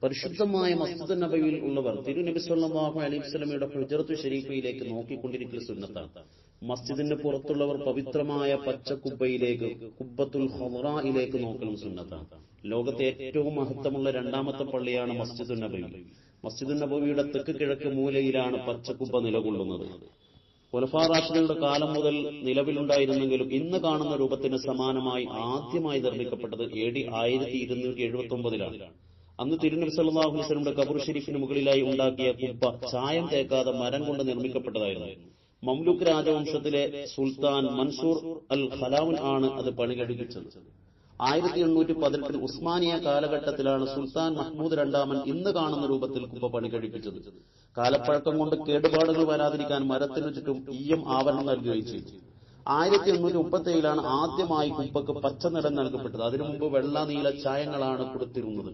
പരിശുദ്ധമായ മസ്ജിദ് നബവിയിൽ ഉള്ളവർ തിരുനബി സല്ലല്ലാഹു അലൈഹി വസല്ലമയുടെ ഹുജ്റത്തു ഷരീഫയിലേക്ക് നോക്കിക്കൊണ്ടിരിക്കുന്ന സുന്നത്താണ്. മസ്ജിദിന്റെ പുറത്തുള്ളവർ പവിത്രമായ പച്ചക്കുബ്ബയിലേക്ക്, കുബ്ബത്തുൽ ഖുദ്റായിലേക്ക് നോക്കലും സുന്നത്താണ്. ലോകത്തെ ഏറ്റവും മഹത്വമുള്ള രണ്ടാമത്തെ പള്ളിയാണ് മസ്ജിദുൻ നബവി. മസ്ജിദുൻ നബവിയുടെ തെക്ക് കിഴക്ക് മൂലയിലാണ് പച്ചക്കുബ്ബ നിലകൊള്ളുന്നത്. ഖുലഫാ റാഷിദുകളുടെ കാലം മുതൽ നിലവിലുണ്ടായിരുന്നെങ്കിലും ഇന്ന് കാണുന്ന രൂപത്തിന് സമാനമായി ആദ്യമായി നിർമ്മിക്കപ്പെട്ടത് AD 1279-ലാണ്. അന്ന് തിരുനബി സല്ലല്ലാഹു അലൈഹി വസല്ലമയുടെ ഖബർ ഷരീഫിന് മുകളിലായി ഉണ്ടാക്കിയ കുബ്ബ ചായം തേക്കാതെ മരം കൊണ്ട് നിർമ്മിക്കപ്പെട്ടതായിരുന്നു. മംലൂക്ക് രാജവംശത്തിലെ സുൽത്താൻ മൻസൂർ അൽ ഖലാവുൻ ആണ് അത് പണി കഴിപ്പിച്ചത്. 1818 ഉസ്മാനിയ കാലഘട്ടത്തിലാണ് സുൽത്താൻ മഹ്മൂദ് രണ്ടാമൻ ഇന്ന് കാണുന്ന രൂപത്തിൽ കുബ്ബ പണി കഴിപ്പിച്ചത്. കാലപ്പഴക്കം കൊണ്ട് കേടുപാടുകൾ വരാതിരിക്കാൻ മരത്തിനു ചുറ്റും ഈയം ആവരണം നൽകുകയും ചെയ്തു. 1837 ആദ്യമായി കുബ്ബക്ക് പച്ച നിറം നൽകപ്പെട്ടത്. അതിനു മുമ്പ് വെള്ള നീല ചായങ്ങളാണ് കൊടുത്തിരുന്നത്.